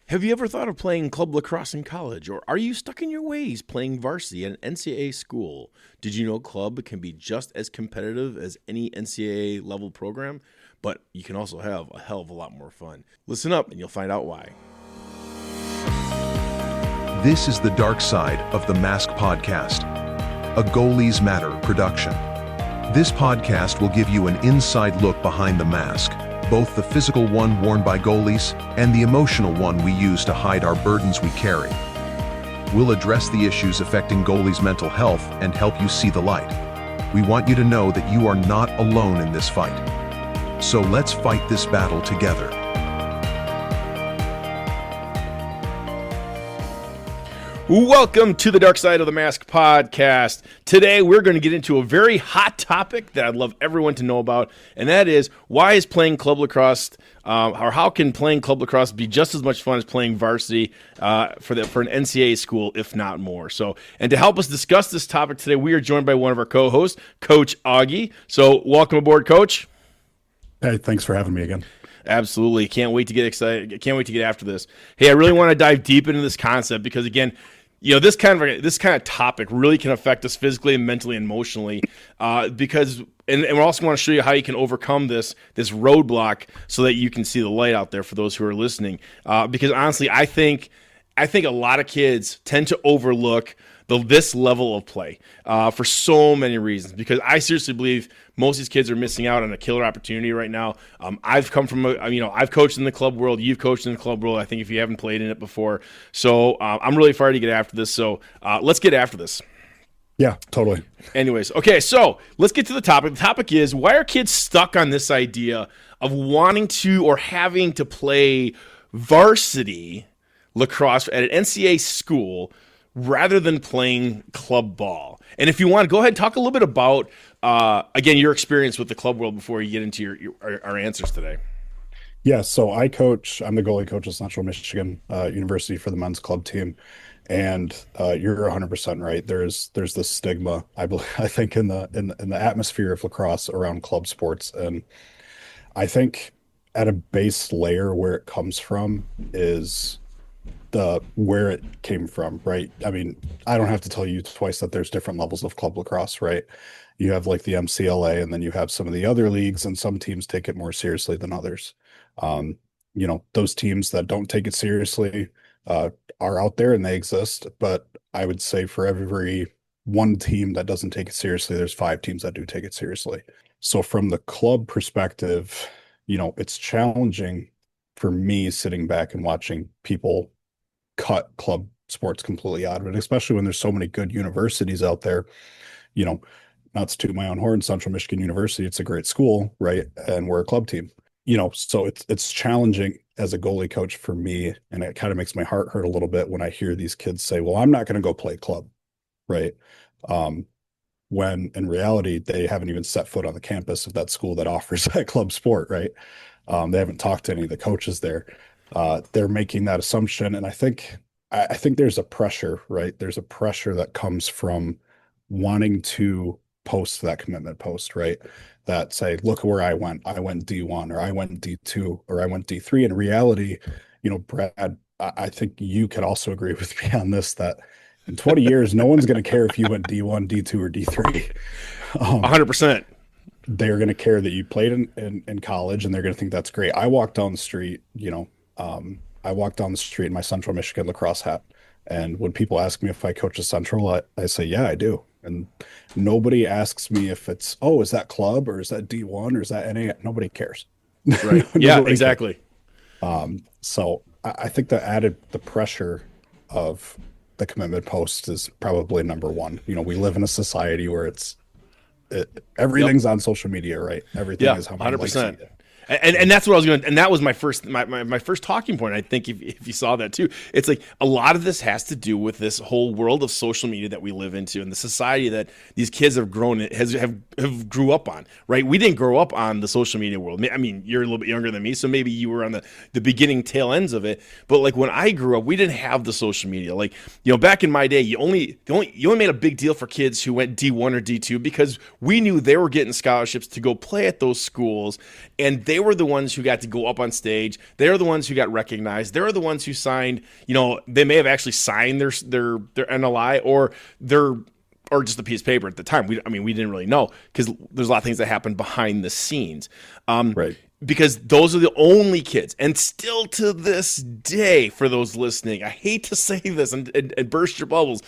Have you ever thought of playing club lacrosse in college, or are you stuck in your ways playing varsity at an NCAA school? Did you know club can be just as competitive as any NCAA level program, but you can also have a hell of a lot more fun? Listen up and you'll find out why. This is the dark side of the Mask Podcast, a Goalies Matter production. This podcast will give you an inside look behind the mask, both the physical one worn by goalies and the emotional one we use to hide our burdens we carry. We'll address the issues affecting goalies' mental health and help you see the light. We want you to know that you are not alone in this fight. So let's fight this battle together. Welcome to the Dark Side of the Mask Podcast. Today, we're going to get into a very hot topic that I'd love everyone to know about, and that is, why is playing club lacrosse, or how can playing club lacrosse be just as much fun as playing varsity for an NCAA school, if not more? So, and to help us discuss this topic today, we are joined by one of our co-hosts, Coach Augie. So, welcome aboard, Coach. Hey, thanks for having me again. Absolutely. Can't wait to get excited. Can't wait to get after this. Hey, I really want to dive deep into this concept because, again, you know, this kind of topic really can affect us physically and mentally and emotionally because we also want to show you how you can overcome this roadblock so that you can see the light out there for those who are listening. Because honestly, I think a lot of kids tend to overlook this level of play for so many reasons, because I seriously believe most of these kids are missing out on a killer opportunity right now. I've come from I've coached in the club world. You've coached in the club world. I think if you haven't played in it before. So I'm really fired to get after this. So let's get after this. Yeah, totally. Anyways, okay, so let's get to the topic. The topic is, why are kids stuck on this idea of wanting to or having to play varsity lacrosse at an NCAA school rather than playing club ball? And if you want to go ahead and talk a little bit about, again, your experience with the club world before you get into our answers today. Yeah, so I'm the goalie coach of Central Michigan University for the men's club team. And you're 100% right. There's this stigma, I think, in the atmosphere of lacrosse around club sports. And I think at a base layer where it comes from is where it came from, right? I mean, I don't have to tell you twice that there's different levels of club lacrosse, right? You have like the NCAA, and then you have some of the other leagues, and some teams take it more seriously than others. Those teams that don't take it seriously are out there and they exist, but I would say for every one team that doesn't take it seriously, there's 5 teams that do take it seriously. So from the club perspective, it's challenging for me sitting back and watching people cut club sports completely out of it, especially when there's so many good universities out there. Not to toot my own horn, Central Michigan University, it's a great school, right? And we're a club team. So it's challenging as a goalie coach for me, and it kind of makes my heart hurt a little bit when I hear these kids say, well, I'm not going to go play club, right? When in reality, they haven't even set foot on the campus of that school that offers that club sport, right? They haven't talked to any of the coaches there. They're making that assumption, and I think there's a pressure, right? There's a pressure that comes from wanting to post that commitment post, right? That say, look where I went D1, or I went D2, or I went D3. In reality, Brad, I think you could also agree with me on this, that in 20 years, no one's going to care if you went D1, D2, or D3. 100%. They're going to care that you played in college, and they're going to think that's great. I walked down the street, in my Central Michigan lacrosse hat. And when people ask me if I coach a Central, I say, yeah, I do. And nobody asks me if it's, is that club, or is that D1, or is that NA? Nobody cares. Right. Yeah, exactly. So I think that added the pressure of the commitment post is probably number one. We live in a society where everything's on social media, right? Everything is how many 100%. Likes you get. And that's what I was going to, and that was my first talking point. I think if you saw that too, it's like a lot of this has to do with this whole world of social media that we live into, and the society that these kids have grew up on, right? We didn't grow up on the social media world. I mean, you're a little bit younger than me, so maybe you were on the beginning tail ends of it. But like when I grew up, we didn't have the social media. Like, back in my day, you only made a big deal for kids who went D1 or D2 because we knew they were getting scholarships to go play at those schools, and they they were the ones who got to go up on stage. They were the ones who got recognized. They were the ones who signed, they may have actually signed their NLI or just a piece of paper at the time. We didn't really know because there's a lot of things that happened behind the scenes. Right. Because those are the only kids, and still to this day, for those listening, I hate to say this and burst your bubbles,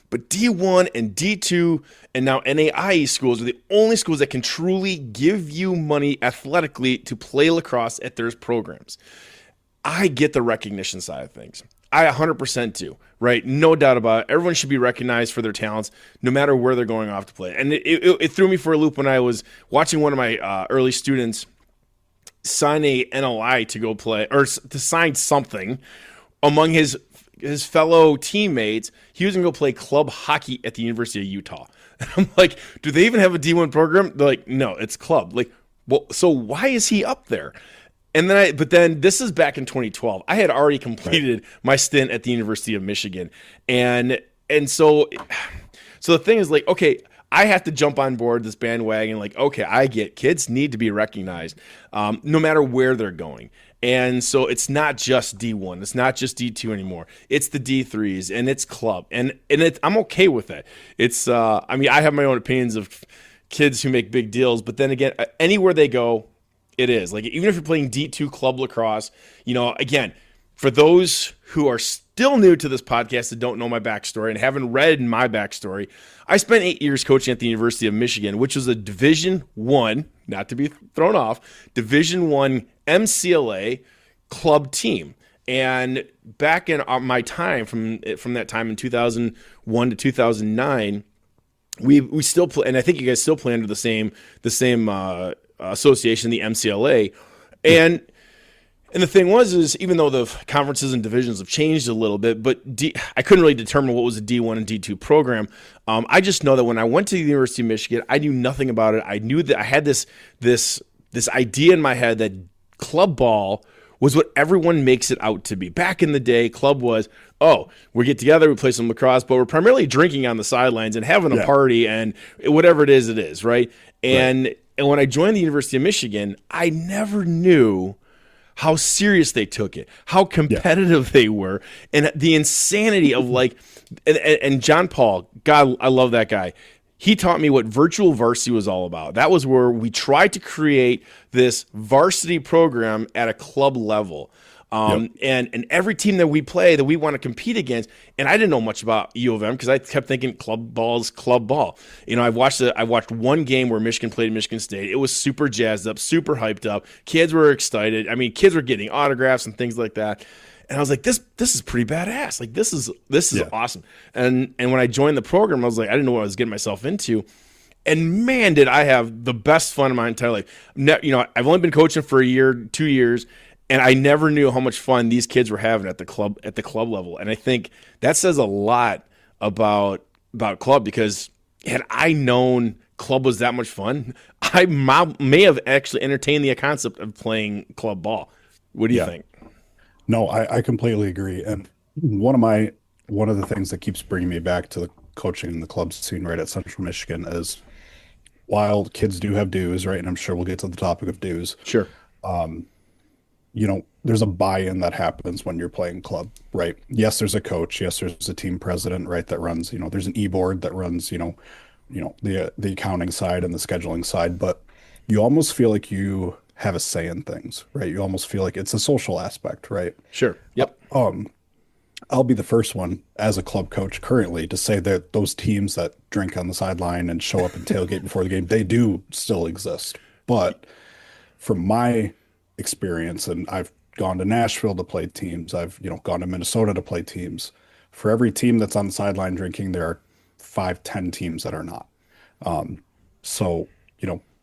but D1 and D2 and now NAIE schools are the only schools that can truly give you money athletically to play lacrosse at their programs. I get the recognition side of things. I 100% do, right? No doubt about it. Everyone should be recognized for their talents, no matter where they're going off to play. And it threw me for a loop when I was watching one of my early students sign a NLI to go play, or to sign something among his fellow teammates. He was going to go play club hockey at the University of Utah. And I'm like, do they even have a D1 program? They're like, no, it's club. Like, well, so why is he up there? And then this is back in 2012. I had already completed my stint at the University of Michigan. And so the thing is, like, okay, I have to jump on board this bandwagon. Like, okay, I get kids need to be recognized, no matter where they're going. And so it's not just D1, it's not just D2 anymore. It's the D3s and it's club, and I'm okay with that. It's I have my own opinions of kids who make big deals, but then again, anywhere they go, it is like, even if you're playing D2 club lacrosse, again, for those who are still new to this podcast that don't know my backstory and haven't read my backstory, I spent 8 years coaching at the University of Michigan, which was a Division I, not to be thrown off, Division I MCLA club team. And back in my time, from that time in 2001 to 2009, we still play, and I think you guys still play under the same association, the MCLA, and the thing is, even though the conferences and divisions have changed a little bit, but I couldn't really determine what was a D1 and D2 program. I just know that when I went to the University of Michigan, I knew nothing about it. I knew that I had this idea in my head that club ball was what everyone makes it out to be. Back in the day, club was, we get together, we play some lacrosse, but we're primarily drinking on the sidelines and having a party and whatever it is, right? And when I joined the University of Michigan, I never knew how serious they took it, how competitive they were, and the insanity of and John Paul, God, I love that guy. He taught me what virtual varsity was all about. That was where we tried to create this varsity program at a club level. And every team that we play that we want to compete against, and I didn't know much about U of M because I kept thinking club ball is club ball. I watched one game where Michigan played Michigan State. It was super jazzed up, super hyped up. Kids were excited. I mean, kids were getting autographs and things like that. And I was like, this is pretty badass. Like, this is awesome. And when I joined the program, I was like, I didn't know what I was getting myself into. And man, did I have the best fun in my entire life. I've only been coaching for a year, 2 years, and I never knew how much fun these kids were having at the club level. And I think that says a lot about club, because had I known club was that much fun, I may have actually entertained the concept of playing club ball. What do you think? No, I completely agree. And one of the things that keeps bringing me back to the coaching in the club scene right at Central Michigan is, while kids do have dues, right? And I'm sure we'll get to the topic of dues. Sure. There's a buy-in that happens when you're playing club, right? Yes, there's a coach. Yes, there's a team president, right? That runs, there's an e-board that runs, the accounting side and the scheduling side, but you almost feel like you have a say in things, right? You almost feel like it's a social aspect, right? Sure. Yep. I'll be the first one as a club coach currently to say that those teams that drink on the sideline and show up and tailgate before the game, they do still exist. But from my experience, and I've gone to Nashville to play teams, I've gone to Minnesota to play teams. For every team that's on the sideline drinking, there are 5-10 teams that are not. So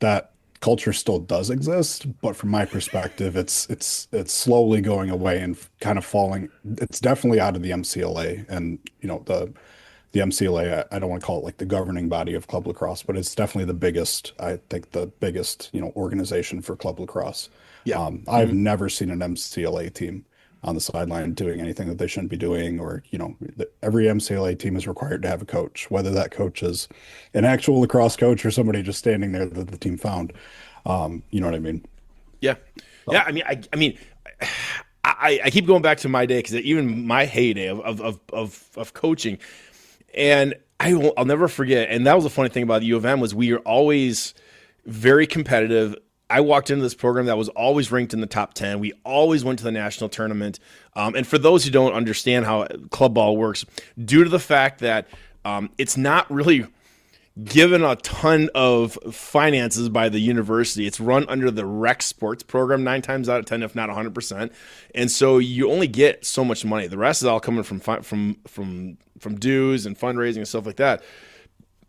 that culture still does exist, but from my perspective, it's slowly going away and kind of falling. It's definitely out of the MCLA, and the MCLA, I don't want to call it like the governing body of club lacrosse, but it's definitely the biggest organization for club lacrosse. Yeah. I've never seen an MCLA team on the sideline doing anything that they shouldn't be doing, or every MCLA team is required to have a coach, whether that coach is an actual lacrosse coach or somebody just standing there that the team found. You know what I mean? Yeah. Yeah. I keep going back to my day because even my heyday of coaching, and I'll never forget. And that was the funny thing about the U of M was we are always very competitive. I walked into this program that was always ranked in the top 10. We always went to the national tournament. And for those who don't understand how club ball works, due to the fact that it's not really given a ton of finances by the university. It's run under the rec sports program 9 times out of 10, if not 100%. And so you only get so much money. The rest is all coming from dues and fundraising and stuff like that.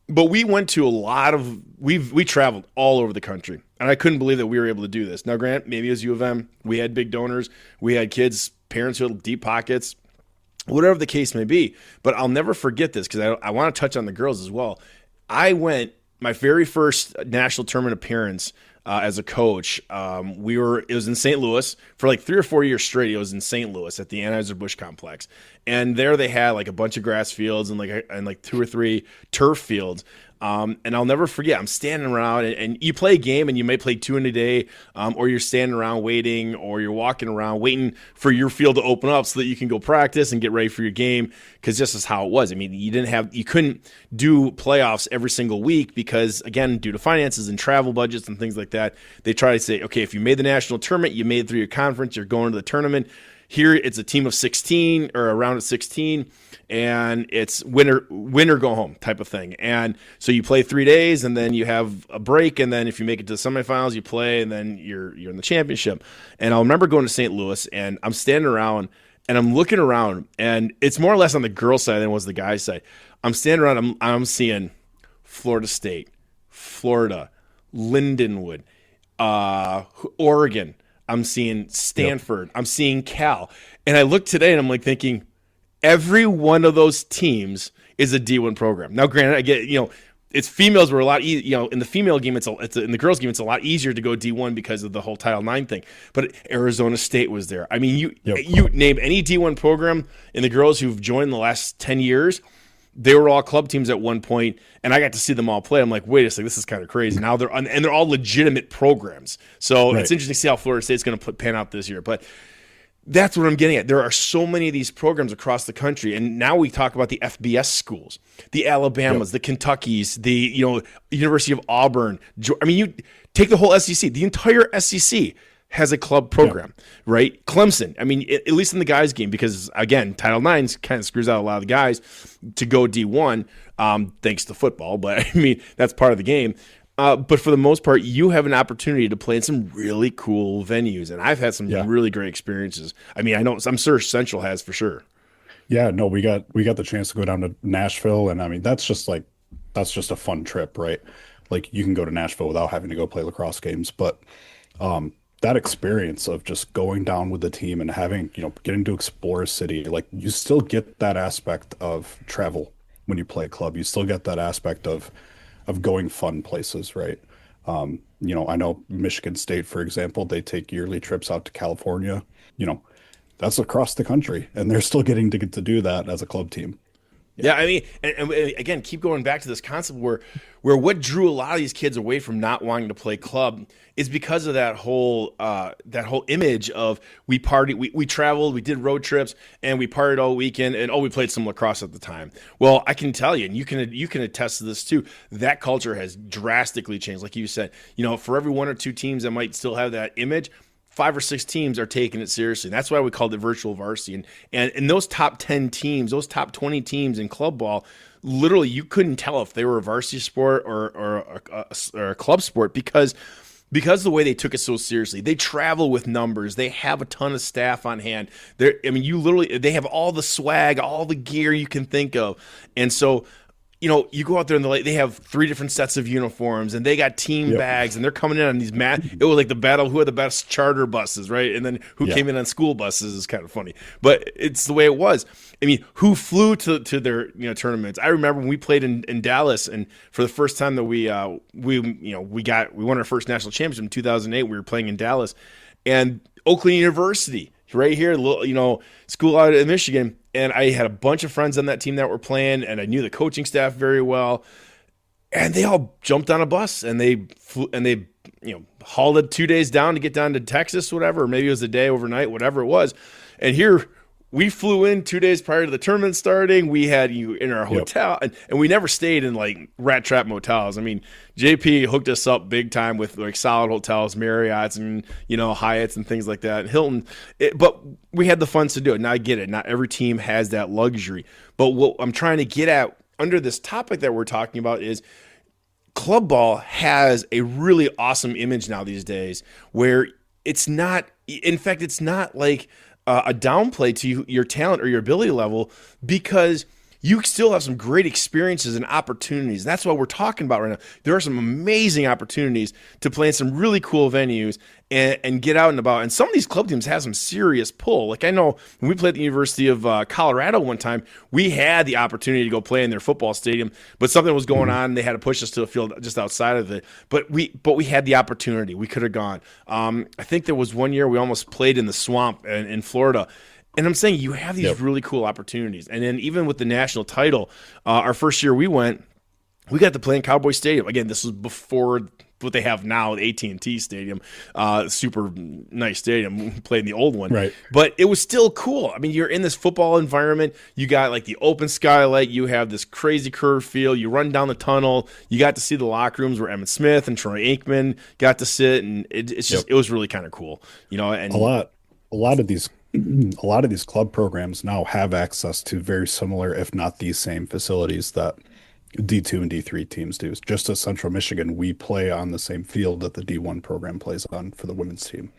But we went to a lot of we traveled all over the country, and I couldn't believe that we were able to do this. Now, Grant, maybe as U of M, we had big donors, we had kids, parents who had deep pockets, whatever the case may be. But I'll never forget this because I want to touch on the girls as well. I went my very first national tournament appearance as a coach. It was in St. Louis for like 3 or 4 years straight. It was in St. Louis at the Anheuser-Busch complex, and there they had like a bunch of grass fields and like 2 or 3 turf fields. And I'll never forget, I'm standing around and you play a game and you may play 2 in a day, or you're standing around waiting, or you're walking around waiting for your field to open up so that you can go practice and get ready for your game. Cause this is how it was. I mean, you couldn't do playoffs every single week because again, due to finances and travel budgets and things like that, they try to say, okay, if you made the national tournament, you made it through your conference, you're going to the tournament. Here it's a team of 16 or a round of 16, and it's winner go home type of thing. And so you play 3 days, and then you have a break, and then if you make it to the semifinals, you play, and then you're in the championship. And I'll remember going to St. Louis, and I'm standing around, and I'm looking around, and it's more or less on the girls' side than it was the guys' side. I'm standing around, I'm seeing Florida State, Florida, Lindenwood, Oregon. I'm seeing Stanford. Yep. I'm seeing Cal. And I look today and I'm like thinking every one of those teams is a D1 program. Now, granted, I get, it's females were a lot easier, in the female game, in the girls game, it's a lot easier to go D1 because of the whole Title IX thing. But Arizona State was there. I mean, you name any D1 program in the girls who've joined the last 10 years, they were all club teams at one point, and I got to see them all play. I'm like, wait a second, this is kind of crazy. Now they're all legitimate programs. So It's interesting to see how Florida State's going to pan out this year. But that's what I'm getting at. There are so many of these programs across the country, and now we talk about the FBS schools, the Alabamas, the Kentuckys, the University of Auburn. I mean, you take the whole SEC, the entire SEC has a club program, right? Clemson, I mean, at least in the guys' game, because, again, Title IX kind of screws out a lot of the guys to go D1, thanks to football, but, I mean, that's part of the game. But for the most part, you have an opportunity to play in some really cool venues, and I've had some really great experiences. I mean, I'm sure Central has for sure. Yeah, no, we got the chance to go down to Nashville, and I mean, that's just a fun trip, right? Like, you can go to Nashville without having to go play lacrosse games, but that experience of just going down with the team and having, getting to explore a city, like, you still get that aspect of travel when you play a club. You still get that aspect of going fun places, right? I know Michigan State, for example, they take yearly trips out to California. That's across the country, and they're still getting to get to do that as a club team. Yeah, I mean, and again, keep going back to this concept where what drew a lot of these kids away from not wanting to play club is because of that whole image of we partied, we traveled, we did road trips, and we partied all weekend, and we played some lacrosse at the time. Well, I can tell you, and you can attest to this too. That culture has drastically changed, like you said. For every 1 or 2 teams that might still have that image, 5 or 6 teams are taking it seriously. And that's why we called it virtual varsity. And those top 10 teams, those top 20 teams in club ball, literally you couldn't tell if they were a varsity sport or a club sport because the way they took it so seriously. They travel with numbers. They have a ton of staff on hand. They have all the swag, all the gear you can think of. And so you go out there and they have 3 different sets of uniforms, and they got team bags, and they're coming in on these it was like the battle who had the best charter buses, right? And then who came in on school buses is kind of funny, but it's the way it was. I mean, who flew to their tournaments? I remember when we played in Dallas, and for the first time that we won our first national championship in 2008. We were playing in Dallas, and Oakland University, right here, school out of Michigan. And I had a bunch of friends on that team that were playing, and I knew the coaching staff very well. And they all jumped on a bus, and they flew, and they hauled it 2 days down to get down to Texas, whatever, or maybe it was a day overnight, whatever it was. And here we flew in 2 days prior to the tournament starting. We had you in our hotel, and we never stayed in like rat trap motels. I mean, JP hooked us up big time with like solid hotels, Marriott's, and Hyatt's and things like that, and Hilton. But we had the funds to do it. Now I get it. Not every team has that luxury. But what I'm trying to get at under this topic that we're talking about is club ball has a really awesome image now these days, where it's not. In fact, it's not like a downplay to your talent or your ability level, because you still have some great experiences and opportunities. That's what we're talking about right now. There are some amazing opportunities to play in some really cool venues and get out and about. And some of these club teams have some serious pull. Like I know when we played at the University of Colorado one time, we had the opportunity to go play in their football stadium, but something was going on. They had to push us to a field just outside of it. But we had the opportunity. We could have gone. I think there was one year we almost played in the swamp in Florida. And I'm saying you have these really cool opportunities. And then even with the national title, our first year we got to play in Cowboy Stadium. Again, this was before what they have now, the AT&T Stadium, super nice stadium. We played in the old one. Right. But it was still cool. I mean, you're in this football environment. You got like the open skylight. You have this crazy curved field. You run down the tunnel. You got to see the locker rooms where Emmett Smith and Troy Aikman got to sit. And it's just, it was really kind of cool. And a lot of these club programs now have access to very similar, if not the same facilities that D2 and D3 teams do. Just as Central Michigan, we play on the same field that the D1 program plays on for the women's team.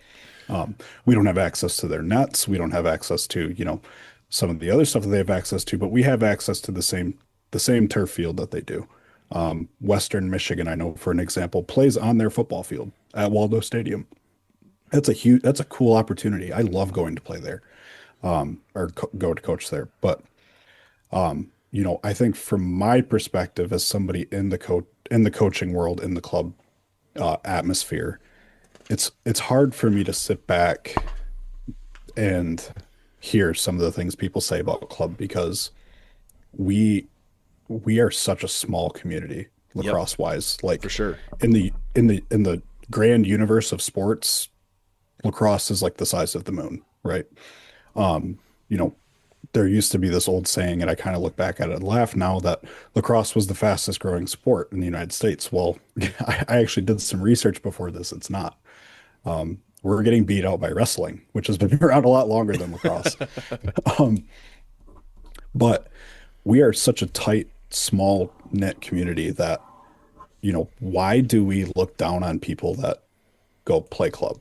We don't have access to their nets. We don't have access to, some of the other stuff that they have access to, but we have access to the same turf field that they do. Western Michigan, I know for an example, plays on their football field at Waldo Stadium. That's a cool opportunity. I love going to play there, go to coach there. But, I think from my perspective as somebody in the coaching world, in the club atmosphere, it's hard for me to sit back and hear some of the things people say about club, because we are such a small community lacrosse wise. Like for sure in the grand universe of sports, lacrosse is like the size of the moon, right? There used to be this old saying, and I kind of look back at it and laugh now, that lacrosse was the fastest growing sport in the United States. Well, I actually did some research before this. It's not. We're getting beat out by wrestling, which has been around a lot longer than lacrosse. But we are such a tight, small knit community that, why do we look down on people that go play club?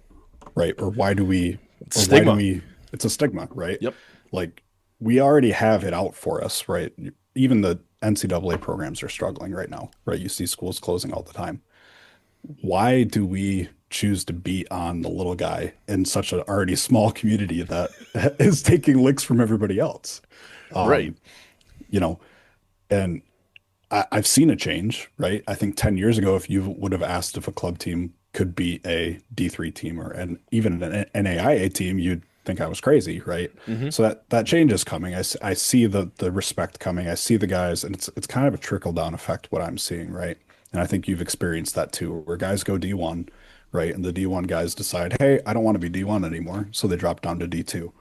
Right. Or why do we, it's a stigma, right? Yep. Like we already have it out for us, right? Even the NCAA programs are struggling right now, right? You see schools closing all the time. Why do we choose to beat on the little guy in such an already small community that is taking licks from everybody else? Right. And I've seen a change, right? I think 10 years ago, if you would have asked if a club team could beat a D3 team or even an NAIA team, you'd think I was crazy, right? Mm-hmm. So that change is coming. I see the respect coming. I see the guys, and it's kind of a trickle down effect what I'm seeing, right? And I think you've experienced that too, where guys go D1, right? And the D1 guys decide, hey, I don't want to be D1 anymore, so they drop down to D2.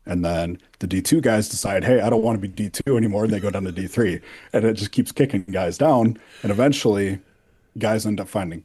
And then the D2 guys decide, hey, I don't want to be D2 anymore, and they go down to D3. And it just keeps kicking guys down. And eventually guys end up finding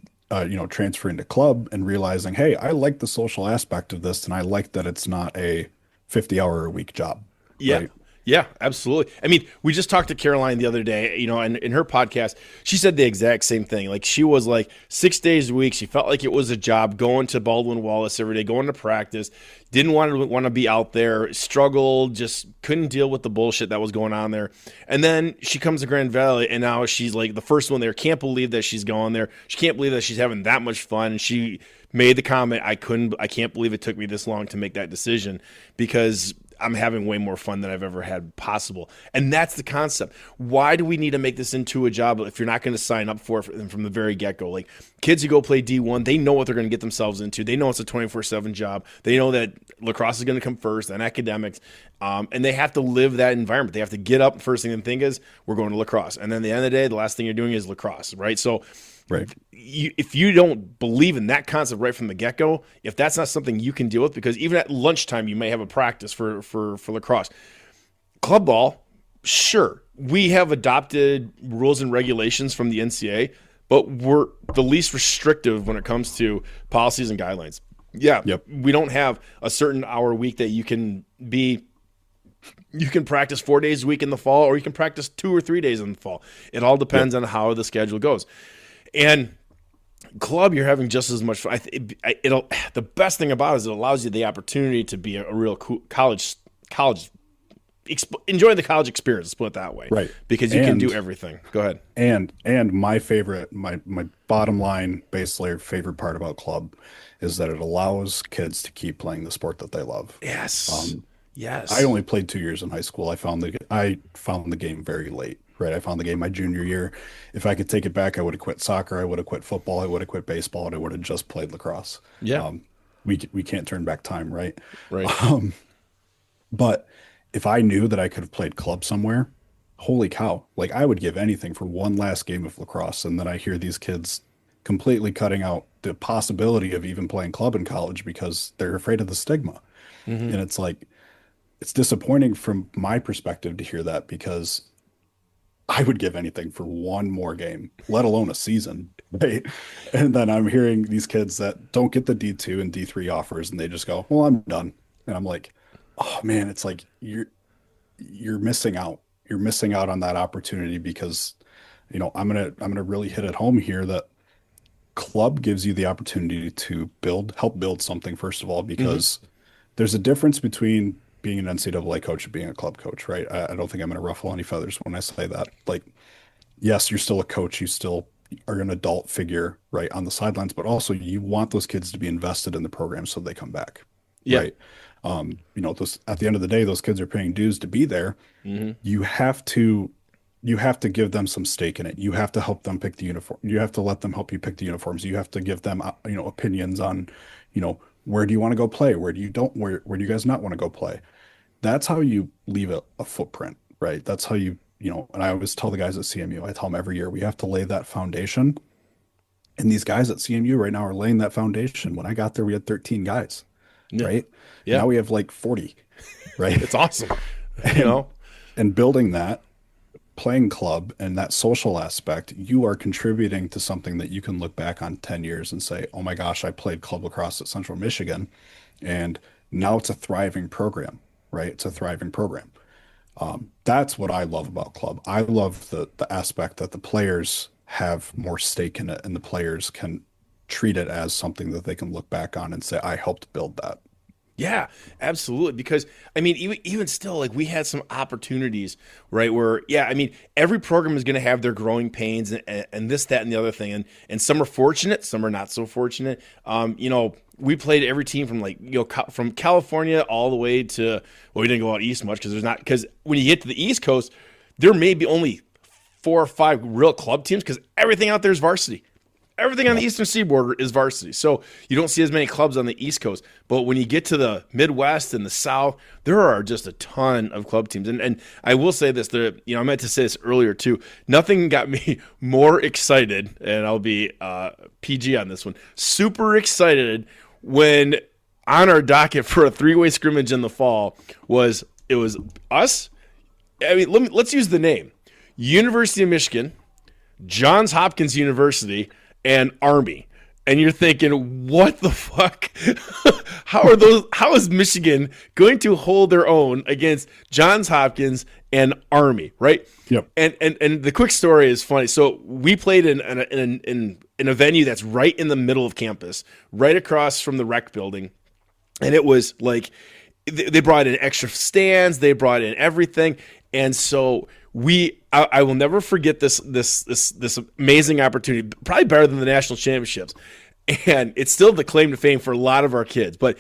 transferring to club and realizing, hey, I like the social aspect of this, and I like that it's not a 50-hour-a-week job. Yeah. Right? Yeah, absolutely. I mean, we just talked to Caroline the other day, and in her podcast, she said the exact same thing. Like, she was like 6 days a week. She felt like it was a job, going to Baldwin Wallace every day, going to practice, didn't want to be out there, struggled, just couldn't deal with the bullshit that was going on there. And then she comes to Grand Valley, and now she's like the first one there. Can't believe that she's going there. She can't believe that she's having that much fun. And she made the comment, I can't believe it took me this long to make that decision, because I'm having way more fun than I've ever had possible. And that's the concept. Why do we need to make this into a job if you're not going to sign up for it from the very get-go? Like, kids who go play D1, they know what they're going to get themselves into. They know it's a 24/7 job. They know that lacrosse is going to come first, and academics. And they have to live that environment. They have to get up. First thing they think is, we're going to lacrosse. And then at the end of the day, the last thing you're doing is lacrosse, right? So Right. If you don't believe in that concept right from the get-go, if that's not something you can deal with, because even at lunchtime you may have a practice for lacrosse. Club ball, sure, we have adopted rules and regulations from the NCAA, but we're the least restrictive when it comes to policies and guidelines. Yeah, Yep. we don't have a certain hour a week that you can practice 4 days a week in the fall, or you can practice 2 or 3 days in the fall. It all depends on how the schedule goes. And club, you're having just as much fun. The best thing about it is it allows you the opportunity to be a real cool college enjoy the college experience. Let's put it that way, Right? Because you can do everything. Go ahead. And my favorite, my bottom line, basically favorite part about club is that it allows kids to keep playing the sport that they love. Yes. Yes. I only played 2 years in high school. I found the game very late. Right. I found the game my junior year. If I could take it back, I would have quit soccer. I would have quit football. I would have quit baseball, and I would have just played lacrosse. Yeah. We can't turn back time, right? Right. But if I knew that I could have played club somewhere, holy cow! Like, I would give anything for one last game of lacrosse. And then I hear these kids completely cutting out the possibility of even playing club in college because they're afraid of the stigma. And it's like, it's disappointing from my perspective to hear that, because I would give anything for one more game, let alone a season, right? And then I'm hearing these kids that don't get the D2 and D3 offers, and they just go, "Well, I'm done." And I'm like, "Oh man, it's like you're missing out. You're missing out on that opportunity, because, I'm gonna really hit it home here that club gives you the opportunity to help build something, first of all, because there's a difference between being an NCAA coach and being a club coach, right? I don't think I'm going to ruffle any feathers when I say that. Like, yes, you're still a coach. You still are an adult figure, right, on the sidelines, but also you want those kids to be invested in the program so they come back, right? At the end of the day, those kids are paying dues to be there. You have to give them some stake in it. You have to help them pick the uniform. You have to let them help you pick the uniforms. You have to give them, opinions on, where do you want to go play? Where do you guys not want to go play? That's how you leave a footprint, right? That's how and I always tell the guys at CMU, I tell them every year, we have to lay that foundation. And these guys at CMU right now are laying that foundation. When I got there, we had 13 guys, right? Yeah. Now we have like 40, right? It's awesome. And building that, playing club and that social aspect, you are contributing to something that you can look back on 10 years and say, "Oh my gosh, I played club lacrosse at Central Michigan, and now it's a thriving program," right? It's a thriving program. That's what I love about club. I love the aspect that the players have more stake in it, and the players can treat it as something that they can look back on and say, "I helped build that." Yeah, absolutely. Because even still, like, we had some opportunities, right? Where, every program is going to have their growing pains and this, that, and the other thing. And some are fortunate, some are not so fortunate. We played every team from from California all the way to, well, we didn't go out east much because when you get to the East Coast, there may be only 4 or 5 real club teams, because everything out there is varsity. Everything on the Eastern Seaboard is varsity. So you don't see as many clubs on the East Coast. But when you get to the Midwest and the South, there are just a ton of club teams. And I will say this, I meant to say this earlier too. Nothing got me more excited, and I'll be PG on this one, super excited when on our docket for a 3-way scrimmage in the fall was us. Let's use the name. University of Michigan, Johns Hopkins University, and Army. And you're thinking, what the fuck? How is Michigan going to hold their own against Johns Hopkins and Army, right? Yep. And the quick story is funny. So we played in a venue that's right in the middle of campus, right across from the rec building. And it was like, they brought in extra stands, they brought in everything. And so I will never forget this amazing opportunity, probably better than the national championships. And it's still the claim to fame for a lot of our kids. But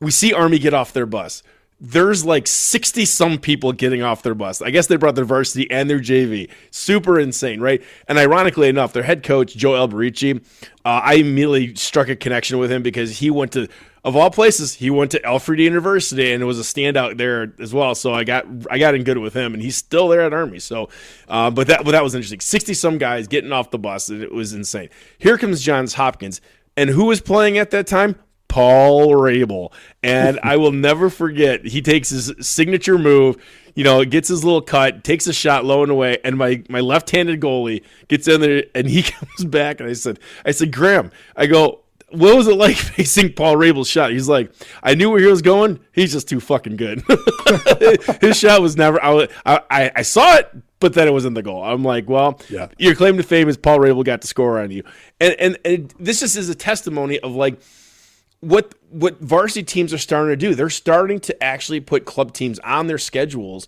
we see Army get off their bus. there's like 60 some people getting off their bus. I guess they brought their varsity and their JV. Super insane, right? And ironically enough, their head coach, Joe Alberici, I immediately struck a connection with him because he went to, of all places, he went to Alfred University and was a standout there as well. So I got in good with him, and he's still there at Army. So, but that was interesting. 60 some guys getting off the bus, and it was insane. Here comes Johns Hopkins, and who was playing at that time? Paul Rabel. And I will never forget, he takes his signature move, gets his little cut, takes a shot low and away, and my left-handed goalie gets in there, and he comes back, and I said, Graham, I go, what was it like facing Paul Rabel's shot? He's like, I knew where he was going. He's just too fucking good. His shot was never, I saw it, but then it was in the goal. I'm like, well, yeah. Your claim to fame is Paul Rabel got to score on you. And this just is a testimony of like, what varsity teams are starting to do. They're starting to actually put club teams on their schedules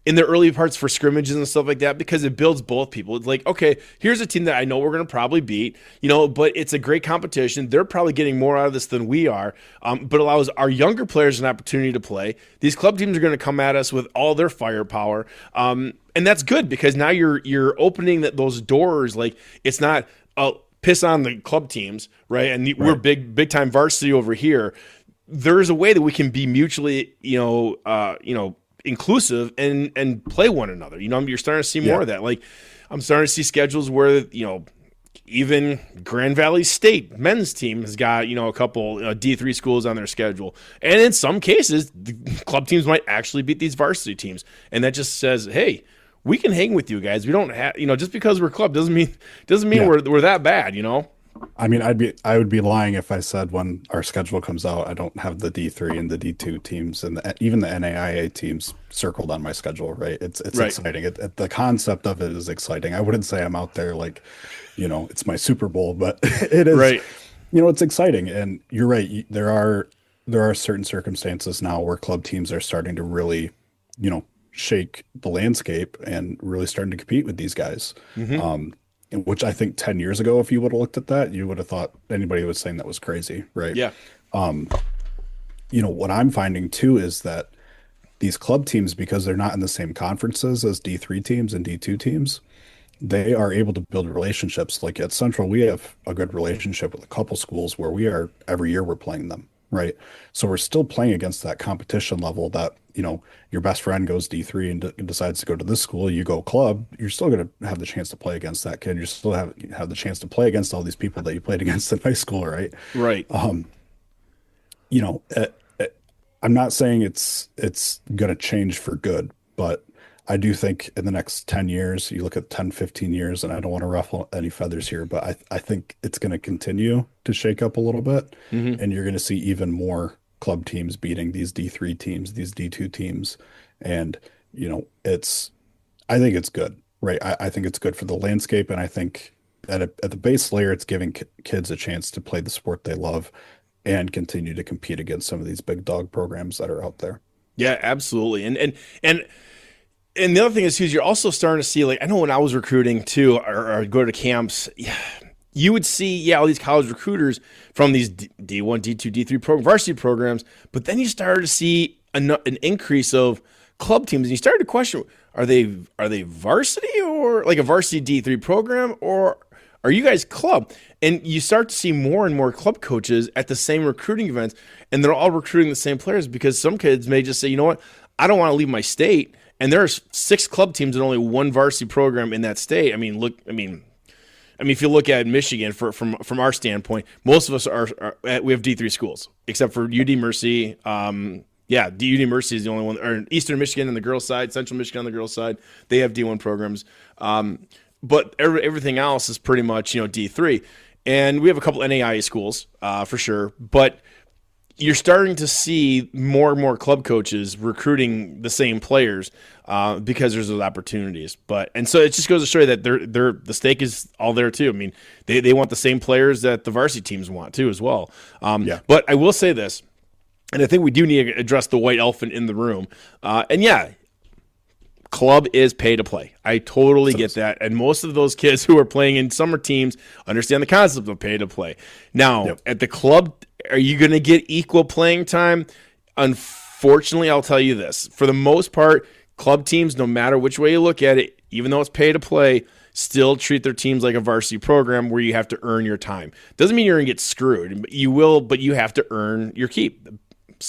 in the early parts for scrimmages and stuff like that, because it builds both people. It's like, okay, here's a team that I know we're going to probably beat, but it's a great competition. They're probably getting more out of this than we are, but allows our younger players an opportunity to play. These club teams are going to come at us with all their firepower, and that's good because now you're opening those doors. Like, it's not piss on the club teams, right? And we're big time varsity over here. There's a way that we can be mutually, inclusive and play one another. You're starting to see more of that. Like, I'm starting to see schedules where, even Grand Valley State men's team has got, a couple D3 schools on their schedule. And in some cases, the club teams might actually beat these varsity teams. And that just says, hey, we can hang with you guys. We don't have, just because we're club doesn't mean we're that bad, I mean, I would be lying if I said when our schedule comes out, I don't have the D3 and the D2 teams and even the NAIA teams circled on my schedule, right? It's right. Exciting. The concept of it is exciting. I wouldn't say I'm out there like, it's my Super Bowl, but it is, right. It's exciting. And you're right. There are certain circumstances now where club teams are starting to really, shake the landscape and really starting to compete with these guys. Mm-hmm. Which I think 10 years ago, if you would have looked at that, you would have thought anybody was saying that was crazy, right? Yeah. What I'm finding too is that these club teams, because they're not in the same conferences as D3 teams and D2 teams, they are able to build relationships. Like at Central, we have a good relationship with a couple schools where every year we're playing them, right? So we're still playing against that competition level that, your best friend goes D3 and decides to go to this school, you go club, you're still going to have the chance to play against that kid. You still have the chance to play against all these people that you played against in high school, right? Right. I'm not saying it's going to change for good, but I do think in the next 10 years, you look at 10, 15 years, and I don't want to ruffle any feathers here, but I think it's going to continue to shake up a little bit, mm-hmm. and you're going to see even more club teams beating these D3 teams, these D2 teams. And, I think it's good, right? I think it's good for the landscape. And I think at the base layer, it's giving kids a chance to play the sport they love and continue to compete against some of these big dog programs that are out there. Yeah, absolutely. And the other thing is, you're also starting to see, like, I know when I was recruiting too, or go to camps, you would see, all these college recruiters from these D1, D2, D3 varsity programs, but then you started to see an increase of club teams, and you started to question, are they varsity or like a varsity D3 program, or are you guys club? And you start to see more and more club coaches at the same recruiting events, and they're all recruiting the same players because some kids may just say, you know what, I don't want to leave my state, and there are 6 club teams and only 1 varsity program in that state. I mean, if you look at Michigan, from our standpoint, most of us we have D3 schools, except for UD Mercy. UD Mercy is the only one, or Eastern Michigan on the girls' side, Central Michigan on the girls' side. They have D1 programs, but everything else is pretty much D3. And we have a couple NAIA schools for sure, but you're starting to see more and more club coaches recruiting the same players because there's those opportunities. And so it just goes to show you that the stake is all there too. I mean, they want the same players that the varsity teams want too as well. But I will say this, and I think we do need to address the white elephant in the room. Club is pay to play. I totally get that. And most of those kids who are playing in summer teams understand the concept of pay to play. Now, at the club, are you going to get equal playing time? Fortunately, I'll tell you this. For the most part, club teams, no matter which way you look at it, even though it's pay to play, still treat their teams like a varsity program where you have to earn your time. Doesn't mean you're going to get screwed. You will, but you have to earn your keep.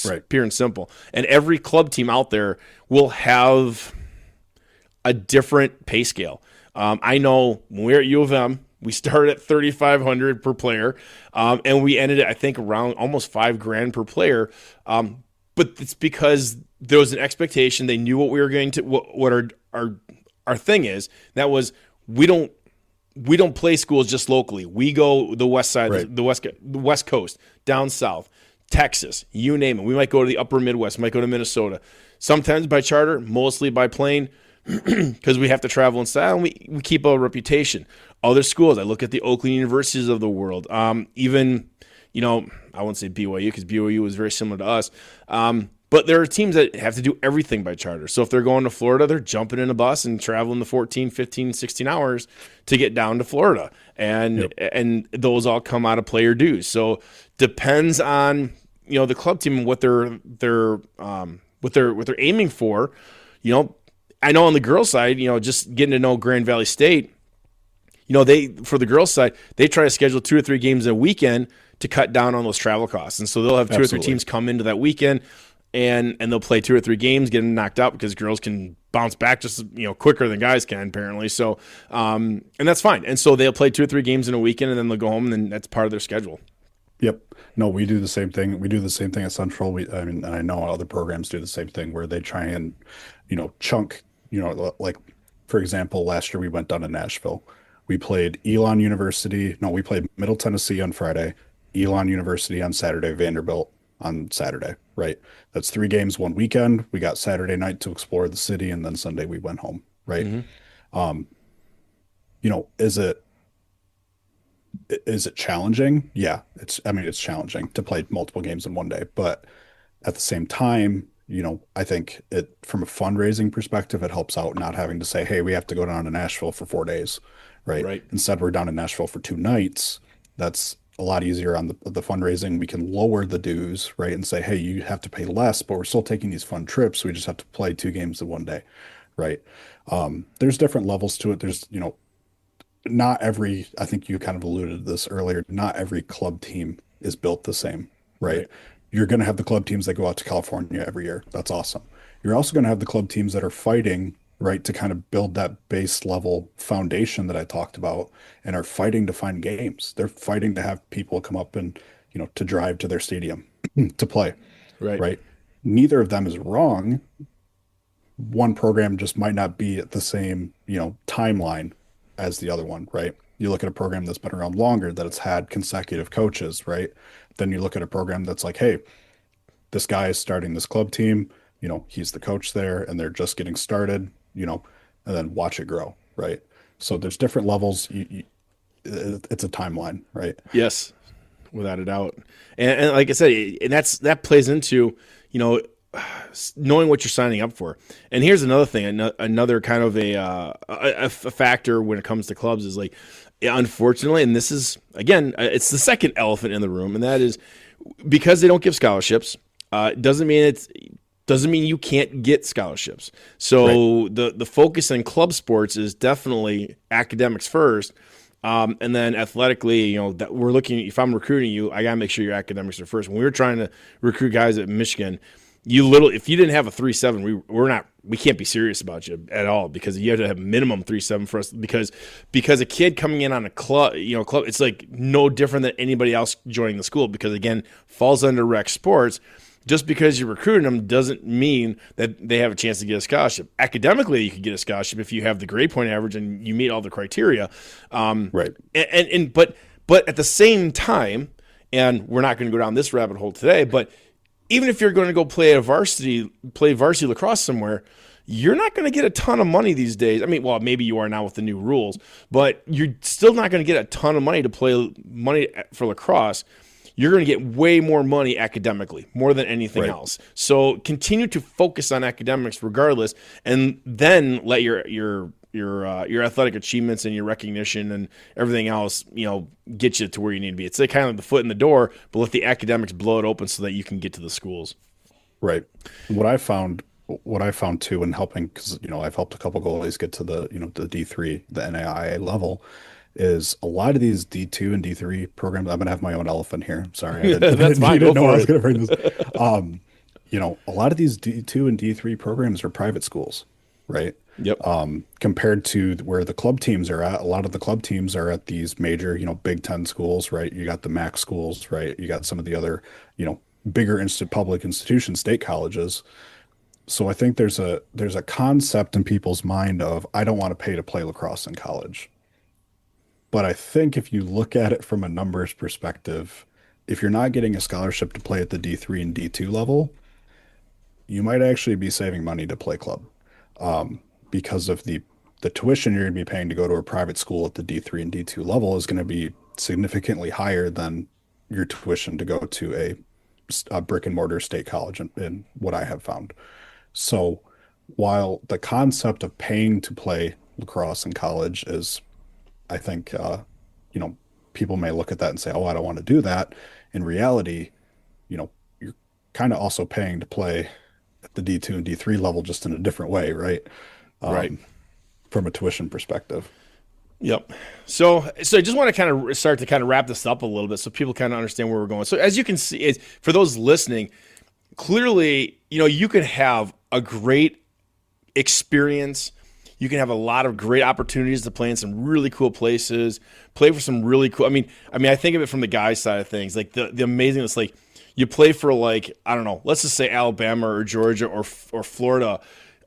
Right. Pure and simple. And every club team out there will have a different pay scale. I know when we were at U of M, we started at $3,500 per player, and we ended at, I think, around almost $5,000 per player. But it's because there was an expectation. They knew what we were going to, what our thing is. That was we don't play schools just locally. We go the west side, Right. the west coast, down south, Texas, you name it. We might go to the upper Midwest, might go to Minnesota. Sometimes by charter, mostly by plane, because we have to travel in style, and we keep a reputation. Other schools, I look at the Oakland universities of the world. Even, I won't say BYU because BYU was very similar to us. But there are teams that have to do everything by charter. So if they're going to Florida, they're jumping in a bus and traveling the 14, 15, 16 hours to get down to Florida. And those all come out of player dues. So depends on, the club team and what they're aiming for. I know on the girls' side, just getting to know Grand Valley State, for the girls' side, they try to schedule 2 or 3 games a weekend to cut down on those travel costs. And so they'll have 2 or 3 teams come into that weekend and they'll play 2 or 3 games, get them knocked out because girls can bounce back just, quicker than guys can apparently. So, and that's fine. And so they'll play 2 or 3 games in a weekend and then they'll go home and then that's part of their schedule. Yep. No, we do the same thing. We do the same thing at Central. And I know other programs do the same thing where they try and, chunk, like, for example, last year we went down to Nashville. We played we played Middle Tennessee on Friday, Elon University on Saturday, Vanderbilt on Saturday, right? That's 3 games one weekend. We got Saturday night to explore the city, and then Sunday we went home, right? Mm-hmm. Is it challenging? Yeah, it's challenging to play multiple games in one day, but at the same time, I think from a fundraising perspective, it helps out not having to say, hey, we have to go down to Nashville for 4 days, right? Instead, we're down in Nashville for 2 nights. That's a lot easier on the fundraising. We can lower the dues, right? And say, hey, you have to pay less, but we're still taking these fun trips. We just have to play 2 games in one day, right? There's different levels to it. There's, I think you kind of alluded to this earlier, not every club team is built the same, right? You're going to have the club teams that go out to California every year. That's awesome. You're also going to have the club teams that are fighting, right, to kind of build that base level foundation that I talked about and are fighting to find games. They're fighting to have people come up and, to drive to their stadium to play, right? Neither of them is wrong. One program just might not be at the same, timeline as the other one, right? You look at a program that's been around longer, that it's had consecutive coaches, right? Then you look at a program that's like, hey, this guy is starting this club team, he's the coach there and they're just getting started, and then watch it grow, right? So there's different levels. It's a timeline, right? Yes, without a doubt. And like I said, and that plays into, knowing what you're signing up for. And here's another thing, another kind of a factor when it comes to clubs is like, unfortunately, and this is, again, it's the second elephant in the room, and that is because they don't give scholarships, doesn't mean you can't get scholarships. So the focus in club sports is definitely academics first. And then athletically, that we're looking, if I'm recruiting you, I got to make sure your academics are first. When we were trying to recruit guys at Michigan, if you didn't have a 3.7, we can't be serious about you at all because you have to have minimum 3.7 for us because a kid coming in on a club, it's like no different than anybody else joining the school because again, falls under rec sports. Just because you're recruiting them doesn't mean that they have a chance to get a scholarship. Academically, you could get a scholarship if you have the grade point average and you meet all the criteria. Right. But at the same time, and we're not going to go down this rabbit hole today, but even if you're going to go play varsity lacrosse somewhere, you're not going to get a ton of money these days. I mean, well, maybe you are now with the new rules, but you're still not going to get a ton of money to play money for lacrosse. You're going to get way more money academically, more than anything else. So continue to focus on academics regardless, and then let your athletic achievements and your recognition and everything else, get you to where you need to be. It's like kind of the foot in the door, but let the academics blow it open so that you can get to the schools. Right. What I found too in helping, because I've helped a couple goalies get to the D3, the NAIA level, is a lot of these D2 and D3 programs. I'm gonna have my own elephant here. Sorry, I didn't, That's you fine. Go didn't know I for was it. gonna bring this. Um, a lot of these D2 and D3 programs are private schools, right? Yep. Compared to where the club teams are at, a lot of the club teams are at these major, Big Ten schools, right? You got the MAC schools, right? You got some of the other, bigger public institutions, state colleges. So I think there's a concept in people's mind of I don't want to pay to play lacrosse in college. But I think if you look at it from a numbers perspective, if you're not getting a scholarship to play at the D3 and D2 level, you might actually be saving money to play club, because of the tuition you're going to be paying to go to a private school at the D3 and D2 level is going to be significantly higher than your tuition to go to a brick and mortar state college in what I have found. So while the concept of paying to play lacrosse in college is, I think, you know, people may look at that and say, "Oh, I don't want to do that." In reality, you're kind of also paying to play at the D2 and D3 level, just in a different way, right? Right. From a tuition perspective. Yep. So I just want to kind of start to kind of wrap this up a little bit so people kind of understand where we're going. So as you can see, for those listening, clearly, you can have a great experience. You can have a lot of great opportunities to play in some really cool places, play for some really cool. I think of it from the guys' side of things, like the amazingness. Like you play for, like, I don't know, let's just say Alabama or Georgia or Florida.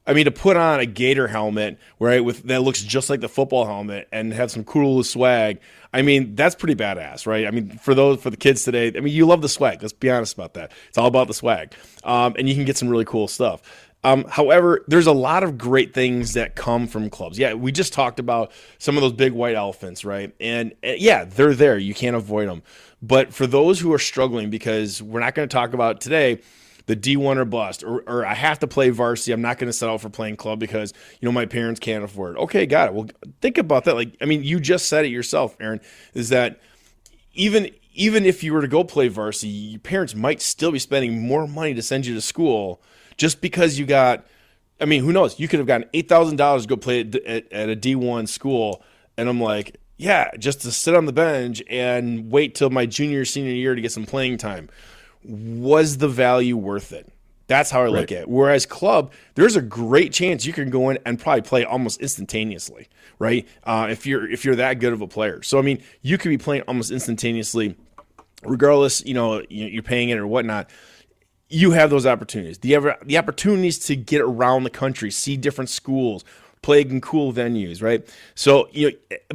To put on a Gator helmet, right, that looks just like the football helmet and have some cool swag. That's pretty badass, right? For the kids today, you love the swag. Let's be honest about that. It's all about the swag, and you can get some really cool stuff. However, there's a lot of great things that come from clubs. Yeah, we just talked about some of those big white elephants, right? And yeah, they're there. You can't avoid them. But for those who are struggling, because we're not going to talk about today the D1 or bust, or I have to play varsity. I'm not going to settle for playing club because, my parents can't afford it. Okay, got it. Well, think about that. You just said it yourself, Aaron, is that even if you were to go play varsity, your parents might still be spending more money to send you to school just because you got, who knows? You could have gotten $8,000 to go play at a D1 school. And I'm like, yeah, just to sit on the bench and wait till my senior year to get some playing time. Was the value worth it? That's how I look at it. Whereas club, there's a great chance you can go in and probably play almost instantaneously, right? If you're that good of a player. So, you could be playing almost instantaneously regardless, you're paying it or whatnot. You have those opportunities. The opportunities to get around the country, see different schools, play in cool venues, right? So,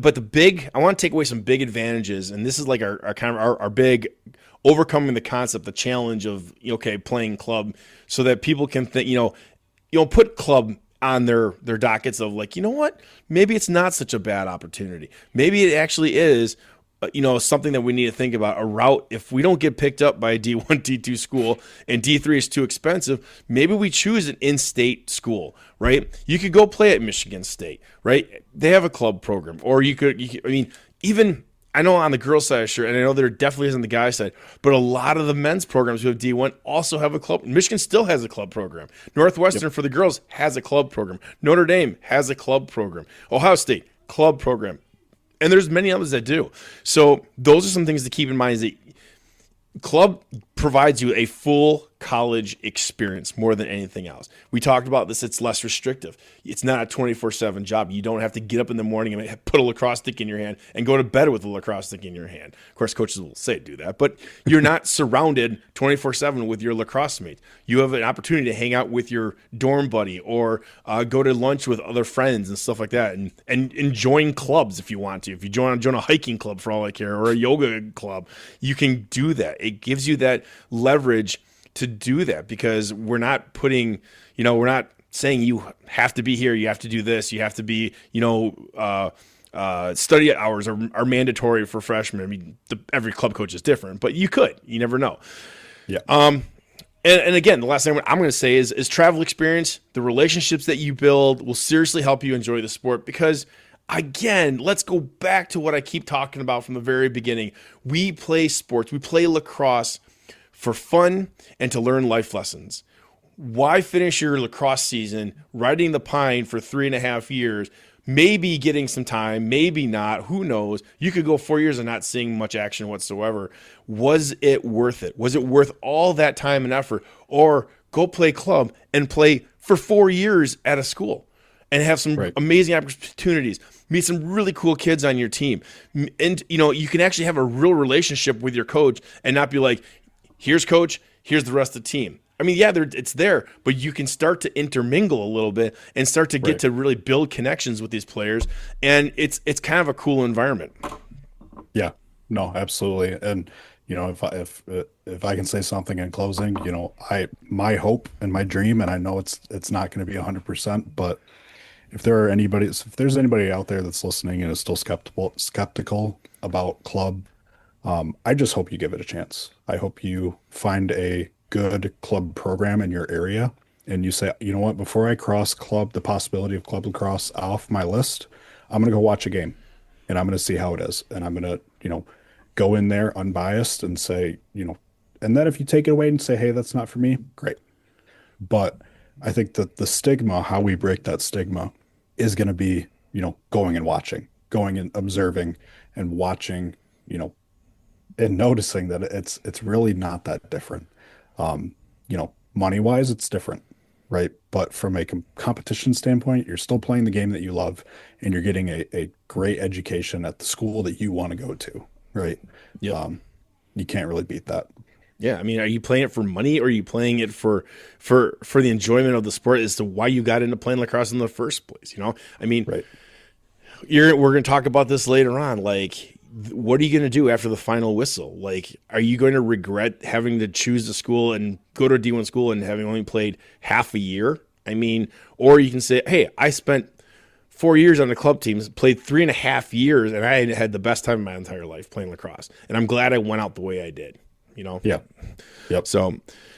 but I want to take away some big advantages, and this is like our big overcoming the concept, the challenge of, playing club, so that people can think, put club on their dockets of, like, what? Maybe it's not such a bad opportunity. Maybe it actually is, something that we need to think about, a route. If we don't get picked up by a D1, D2 school and D3 is too expensive, maybe we choose an in-state school, right? You could go play at Michigan State, right? They have a club program. Or you could even, I know on the girls' side, sure, and I know there definitely is on the guys' side, but a lot of the men's programs who have D1 also have a club. Michigan still has a club program. Northwestern for the girls has a club program. Notre Dame has a club program. Ohio State, club program. And there's many others that do. So those are some things to keep in mind, is that club provides you a full college experience more than anything else. We talked about this. It's less restrictive. It's not a 24/7 job. You don't have to get up in the morning and put a lacrosse stick in your hand and go to bed with a lacrosse stick in your hand. Of course, coaches will say do that, but you're not surrounded 24/7 with your lacrosse mates. You have an opportunity to hang out with your dorm buddy, or go to lunch with other friends and stuff like that, and join clubs if you want to. If you join a hiking club, for all I care, or a yoga club, you can do that. It gives you that leverage to do that, because we're not putting, we're not saying you have to be here, you have to do this, you have to be, study hours are mandatory for freshmen. Every club coach is different, but you never know. Yeah. And again, the last thing I'm going to say is travel experience, the relationships that you build will seriously help you enjoy the sport, because again, let's go back to what I keep talking about from the very beginning. We play sports, we play lacrosse for fun and to learn life lessons. why finish your lacrosse season riding the pine for 3.5 years, maybe getting some time, maybe not, who knows? You could go 4 years and not seeing much action whatsoever. Was it worth it? Was it worth all that time and effort? Or go play club and play for 4 years at a school and have some amazing opportunities, meet some really cool kids on your team. And, you can actually have a real relationship with your coach and not be like, here's coach, here's the rest of the team. I mean, yeah, it's there, but you can start to intermingle a little bit and start to get to really build connections with these players. And it's kind of a cool environment. Yeah, no, absolutely. And, if I can say something in closing, my hope and my dream, and I know it's not going to be 100%, but if there's anybody out there that's listening and is still skeptical about club, I just hope you give it a chance. I hope you find a good club program in your area and you say, you know what, before I cross the possibility of club lacrosse off my list, I'm going to go watch a game and I'm going to see how it is. And I'm going to, go in there unbiased and say, and then if you take it away and say, hey, that's not for me, great. But I think that the stigma, how we break that stigma is going to be, going and watching, going and observing and watching, and noticing that it's really not that different. Money wise, it's different, right? But from a competition standpoint, you're still playing the game that you love and you're getting a great education at the school that you want to go to, right? Yeah. You can't really beat that. Yeah. I mean, are you playing it for money or are you playing it for the enjoyment of the sport as to why you got into playing lacrosse in the first place? I mean, right. We're going to talk about this later on. Like, what are you going to do after the final whistle? Like, are you going to regret having to choose a school and go to a D1 school and having only played half a year? I mean, or you can say, hey, I spent 4 years on the club teams, played 3.5 years, and I had the best time of my entire life playing lacrosse. And I'm glad I went out the way I did, Yeah. Yep. So,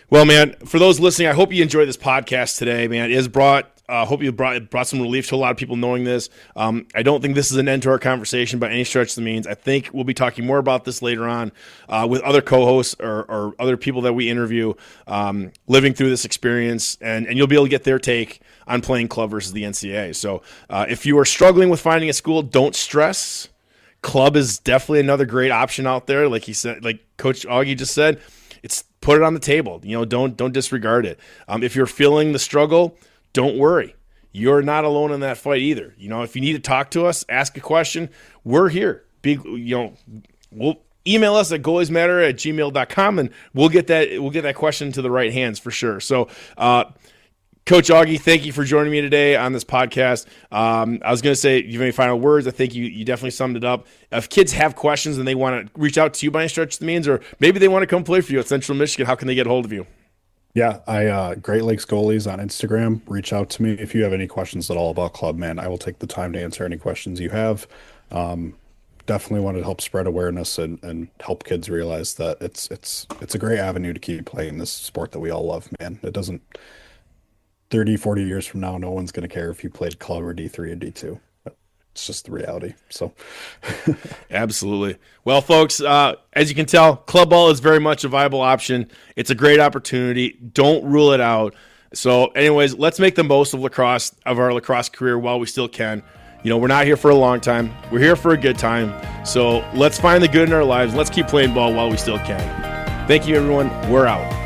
well, man, for those listening, I hope you enjoyed this podcast today, man. It has brought hope you brought some relief to a lot of people knowing this. I don't think this is an end to our conversation by any stretch of the means. I think we'll be talking more about this later on with other co-hosts or other people that we interview living through this experience, and you'll be able to get their take on playing club versus the NCAA. So if you are struggling with finding a school, don't stress. Club is definitely another great option out there. Like he said, like Coach Augie just said, put it on the table. Don't disregard it. If you're feeling the struggle, don't worry. You're not alone in that fight either. If you need to talk to us, ask a question, we're here. We'll email us at goaliesmatter@gmail.com and we'll get that question to the right hands for sure. So, Coach Augie, thank you for joining me today on this podcast. I was going to say, do you have any final words? I think you definitely summed it up. If kids have questions and they want to reach out to you by any stretch of the means, or maybe they want to come play for you at Central Michigan, how can they get a hold of you? Yeah, I Great Lakes Goalies on Instagram. Reach out to me if you have any questions at all about club, man. I will take the time to answer any questions you have. Definitely want to help spread awareness and help kids realize that it's a great avenue to keep playing this sport that we all love, man. It doesn't 30, 40 years from now, no one's going to care if you played club or D3 or D2. It's just the reality. So absolutely. Well, folks, as you can tell, club ball is very much a viable option. It's a great opportunity. Don't rule it out. So anyways, let's make the most of our lacrosse career while we still can. We're not here for a long time. We're here for a good time. So let's find the good in our lives. Let's keep playing ball while we still can. Thank you, everyone. We're out.